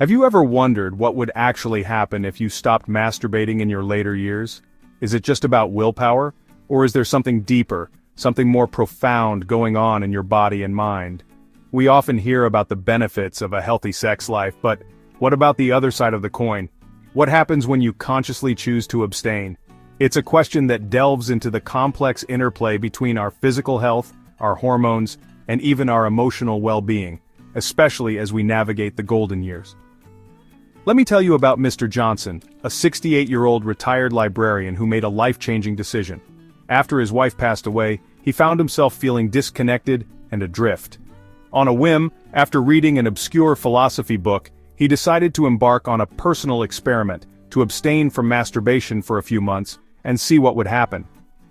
Have you ever wondered what would actually happen if you stopped masturbating in your later years? Is it just about willpower? Or is there something deeper, something more profound going on in your body and mind? We often hear about the benefits of a healthy sex life, but what about the other side of the coin? What happens when you consciously choose to abstain? It's a question that delves into the complex interplay between our physical health, our hormones, and even our emotional well-being, especially as we navigate the golden years. Let me tell you about Mr. Johnson, a 68-year-old retired librarian who made a life-changing decision. After his wife passed away, he found himself feeling disconnected and adrift. On a whim, after reading an obscure philosophy book, he decided to embark on a personal experiment, to abstain from masturbation for a few months, and see what would happen.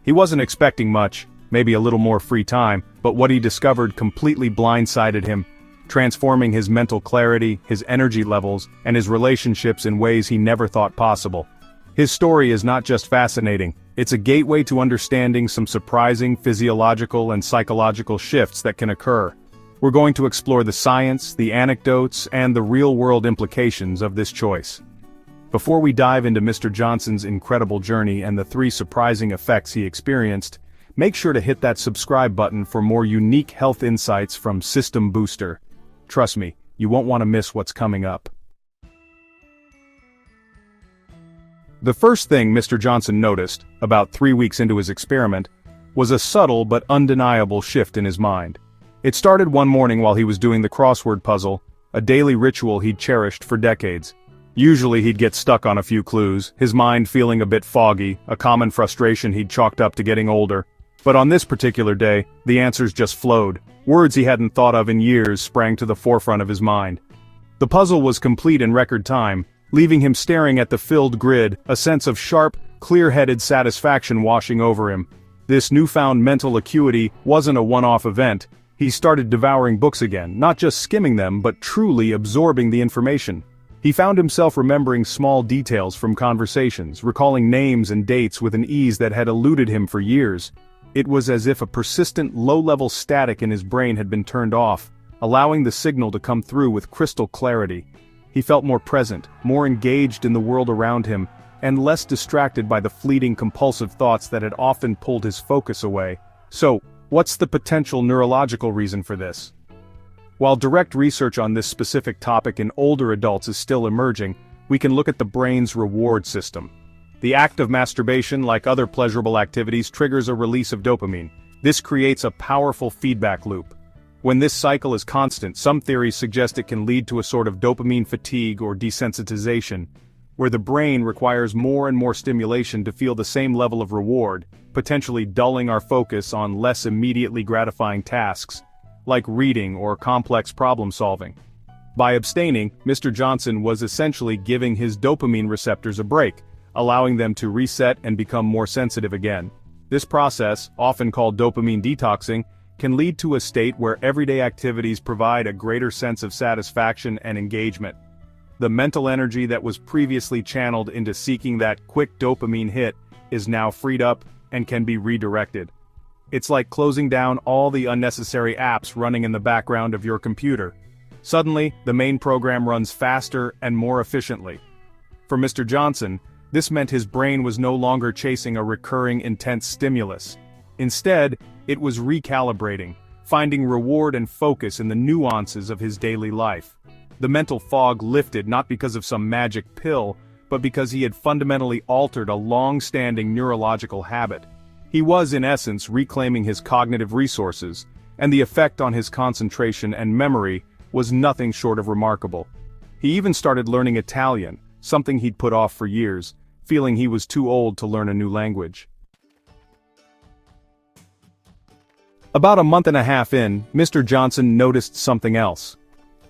He wasn't expecting much, maybe a little more free time, but what he discovered completely blindsided him, transforming his mental clarity, his energy levels, and his relationships in ways he never thought possible. His story is not just fascinating, it's a gateway to understanding some surprising physiological and psychological shifts that can occur. We're going to explore the science, the anecdotes, and the real-world implications of this choice. Before we dive into Mr. Johnson's incredible journey and the 3 surprising effects he experienced, make sure to hit that subscribe button for more unique health insights from System Booster. Trust me, you won't want to miss what's coming up. The first thing Mr. Johnson noticed, about 3 weeks into his experiment, was a subtle but undeniable shift in his mind. It started one morning while he was doing the crossword puzzle, a daily ritual he'd cherished for decades. Usually he'd get stuck on a few clues, his mind feeling a bit foggy, a common frustration he'd chalked up to getting older. But on this particular day, the answers just flowed. Words he hadn't thought of in years sprang to the forefront of his mind. The puzzle was complete in record time, leaving him staring at the filled grid, a sense of sharp, clear-headed satisfaction washing over him. This newfound mental acuity wasn't a one-off event. He started devouring books again, not just skimming them but truly absorbing the information. He found himself remembering small details from conversations, recalling names and dates with an ease that had eluded him for years. It was as if a persistent low-level static in his brain had been turned off, allowing the signal to come through with crystal clarity. He felt more present, more engaged in the world around him, and less distracted by the fleeting compulsive thoughts that had often pulled his focus away. So, what's the potential neurological reason for this? While direct research on this specific topic in older adults is still emerging, we can look at the brain's reward system. The act of masturbation, like other pleasurable activities, triggers a release of dopamine. This creates a powerful feedback loop. When this cycle is constant, some theories suggest it can lead to a sort of dopamine fatigue or desensitization, where the brain requires more and more stimulation to feel the same level of reward, potentially dulling our focus on less immediately gratifying tasks, like reading or complex problem solving. By abstaining, Mr. Johnson was essentially giving his dopamine receptors a break, allowing them to reset and become more sensitive again. This process, often called dopamine detoxing, can lead to a state where everyday activities provide a greater sense of satisfaction and engagement. The mental energy that was previously channeled into seeking that quick dopamine hit is now freed up and can be redirected. It's like closing down all the unnecessary apps running in the background of your computer. Suddenly, the main program runs faster and more efficiently. For Mr. Johnson, this meant his brain was no longer chasing a recurring intense stimulus. Instead, it was recalibrating, finding reward and focus in the nuances of his daily life. The mental fog lifted not because of some magic pill, but because he had fundamentally altered a long-standing neurological habit. He was, in essence, reclaiming his cognitive resources, and the effect on his concentration and memory was nothing short of remarkable. He even started learning Italian, something he'd put off for years, feeling he was too old to learn a new language. About a month and a half in, Mr. Johnson noticed something else.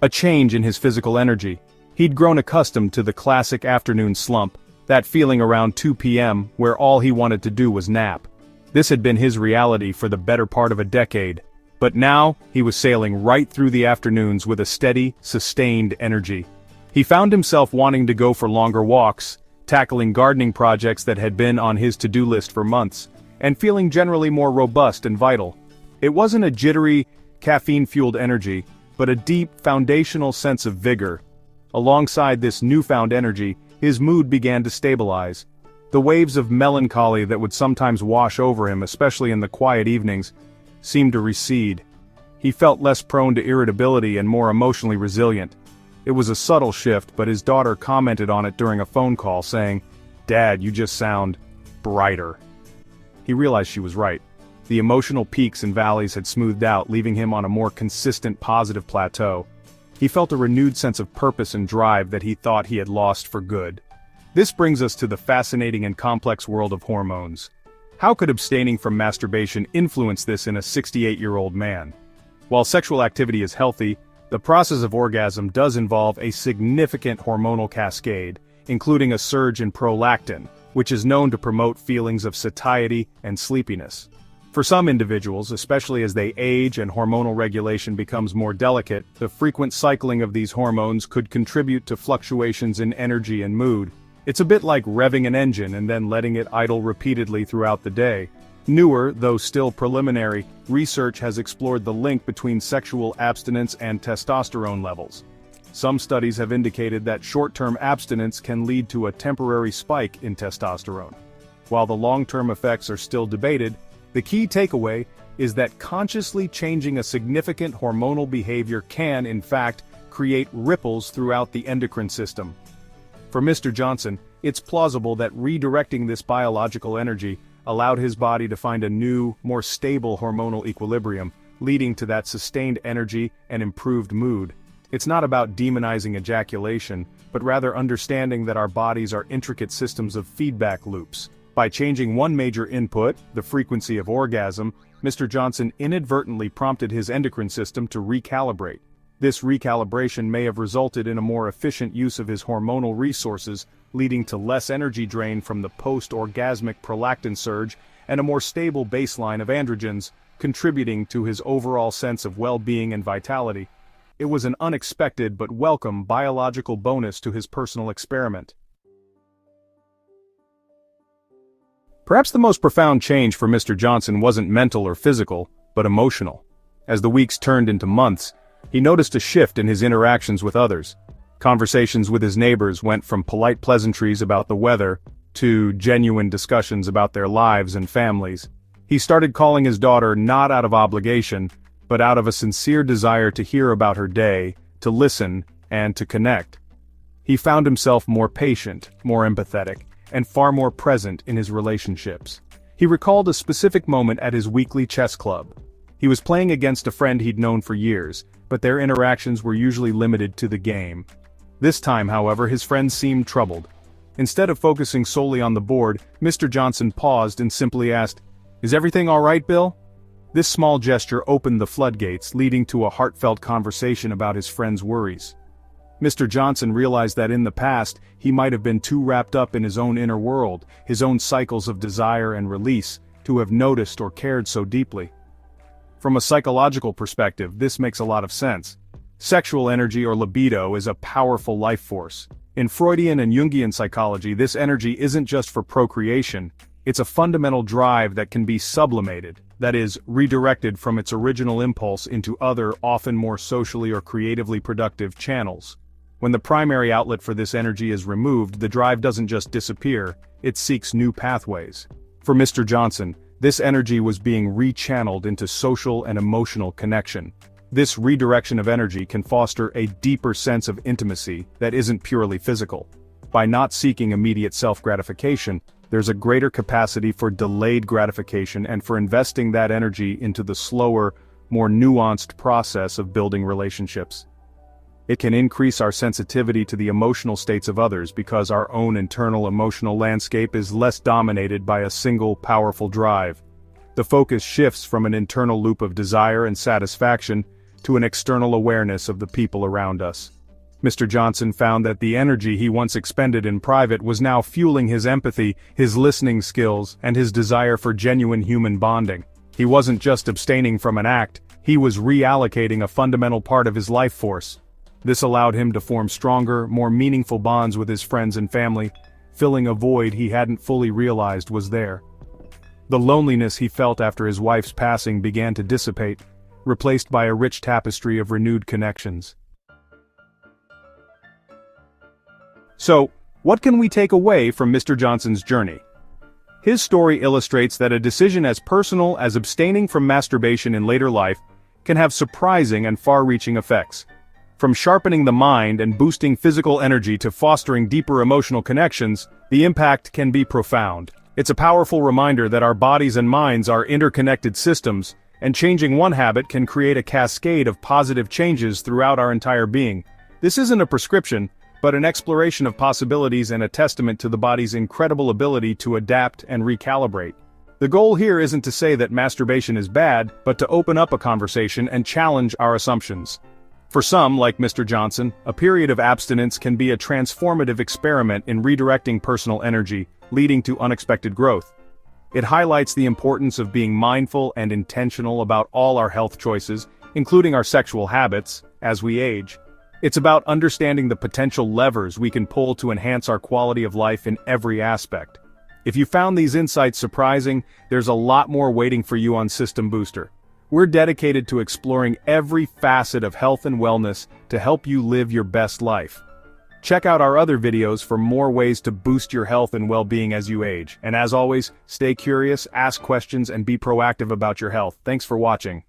A change in his physical energy. He'd grown accustomed to the classic afternoon slump, that feeling around 2 p.m. where all he wanted to do was nap. This had been his reality for the better part of a decade. But now, he was sailing right through the afternoons with a steady, sustained energy. He found himself wanting to go for longer walks, tackling gardening projects that had been on his to-do list for months, and feeling generally more robust and vital. It wasn't a jittery, caffeine-fueled energy, but a deep, foundational sense of vigor. Alongside this newfound energy, his mood began to stabilize. The waves of melancholy that would sometimes wash over him, especially in the quiet evenings, seemed to recede. He felt less prone to irritability and more emotionally resilient. It was a subtle shift, but his daughter commented on it during a phone call, saying, "Dad, you just sound brighter." He realized she was right. The emotional peaks and valleys had smoothed out, leaving him on a more consistent positive plateau. He felt a renewed sense of purpose and drive that he thought he had lost for good. This brings us to the fascinating and complex world of hormones. How could abstaining from masturbation influence this in a 68-year-old man? While sexual activity is healthy, the process of orgasm does involve a significant hormonal cascade, including a surge in prolactin, which is known to promote feelings of satiety and sleepiness. For some individuals, especially as they age and hormonal regulation becomes more delicate, the frequent cycling of these hormones could contribute to fluctuations in energy and mood. It's a bit like revving an engine and then letting it idle repeatedly throughout the day. Newer, though still preliminary, research has explored the link between sexual abstinence and testosterone levels. Some studies have indicated that short-term abstinence can lead to a temporary spike in testosterone. While the long-term effects are still debated, the key takeaway is that consciously changing a significant hormonal behavior can, in fact, create ripples throughout the endocrine system. For Mr. Johnson, it's plausible that redirecting this biological energy allowed his body to find a new, more stable hormonal equilibrium, leading to that sustained energy and improved mood. It's not about demonizing ejaculation, but rather understanding that our bodies are intricate systems of feedback loops. By changing one major input, the frequency of orgasm, Mr. Johnson inadvertently prompted his endocrine system to recalibrate. This recalibration may have resulted in a more efficient use of his hormonal resources, leading to less energy drain from the post-orgasmic prolactin surge and a more stable baseline of androgens, contributing to his overall sense of well-being and vitality. It was an unexpected but welcome biological bonus to his personal experiment. Perhaps the most profound change for Mr. Johnson wasn't mental or physical, but emotional. As the weeks turned into months, he noticed a shift in his interactions with others. Conversations with his neighbors went from polite pleasantries about the weather to genuine discussions about their lives and families. He started calling his daughter not out of obligation, but out of a sincere desire to hear about her day, to listen, and to connect. He found himself more patient, more empathetic, and far more present in his relationships. He recalled a specific moment at his weekly chess club. He was playing against a friend he'd known for years, but their interactions were usually limited to the game. This time, however, his friend seemed troubled. Instead of focusing solely on the board, Mr. Johnson paused and simply asked, "Is everything all right, Bill?" This small gesture opened the floodgates, leading to a heartfelt conversation about his friend's worries. Mr. Johnson realized that in the past, he might have been too wrapped up in his own inner world, his own cycles of desire and release, to have noticed or cared so deeply. From a psychological perspective, this makes a lot of sense. Sexual energy or libido is a powerful life force. In Freudian and Jungian psychology, this energy isn't just for procreation, it's a fundamental drive that can be sublimated, that is, redirected from its original impulse into other, often more socially or creatively productive channels. When the primary outlet for this energy is removed, the drive doesn't just disappear, it seeks new pathways. For Mr. Johnson, this energy was being rechanneled into social and emotional connection. This redirection of energy can foster a deeper sense of intimacy that isn't purely physical. By not seeking immediate self-gratification, there's a greater capacity for delayed gratification and for investing that energy into the slower, more nuanced process of building relationships. It can increase our sensitivity to the emotional states of others because our own internal emotional landscape is less dominated by a single powerful drive. The focus shifts from an internal loop of desire and satisfaction to an external awareness of the people around us. Mr. Johnson found that the energy he once expended in private was now fueling his empathy, his listening skills, and his desire for genuine human bonding. He wasn't just abstaining from an act, he was reallocating a fundamental part of his life force. This allowed him to form stronger, more meaningful bonds with his friends and family, filling a void he hadn't fully realized was there. The loneliness he felt after his wife's passing began to dissipate, replaced by a rich tapestry of renewed connections. So, what can we take away from Mr. Johnson's journey? His story illustrates that a decision as personal as abstaining from masturbation in later life can have surprising and far-reaching effects. From sharpening the mind and boosting physical energy to fostering deeper emotional connections, the impact can be profound. It's a powerful reminder that our bodies and minds are interconnected systems, and changing one habit can create a cascade of positive changes throughout our entire being. This isn't a prescription, but an exploration of possibilities and a testament to the body's incredible ability to adapt and recalibrate. The goal here isn't to say that masturbation is bad, but to open up a conversation and challenge our assumptions. For some, like Mr. Johnson, a period of abstinence can be a transformative experiment in redirecting personal energy, leading to unexpected growth. It highlights the importance of being mindful and intentional about all our health choices, including our sexual habits, as we age. It's about understanding the potential levers we can pull to enhance our quality of life in every aspect. If you found these insights surprising, there's a lot more waiting for you on System Booster. We're dedicated to exploring every facet of health and wellness to help you live your best life. Check out our other videos for more ways to boost your health and well-being as you age. And as always, stay curious, ask questions, and be proactive about your health. Thanks for watching.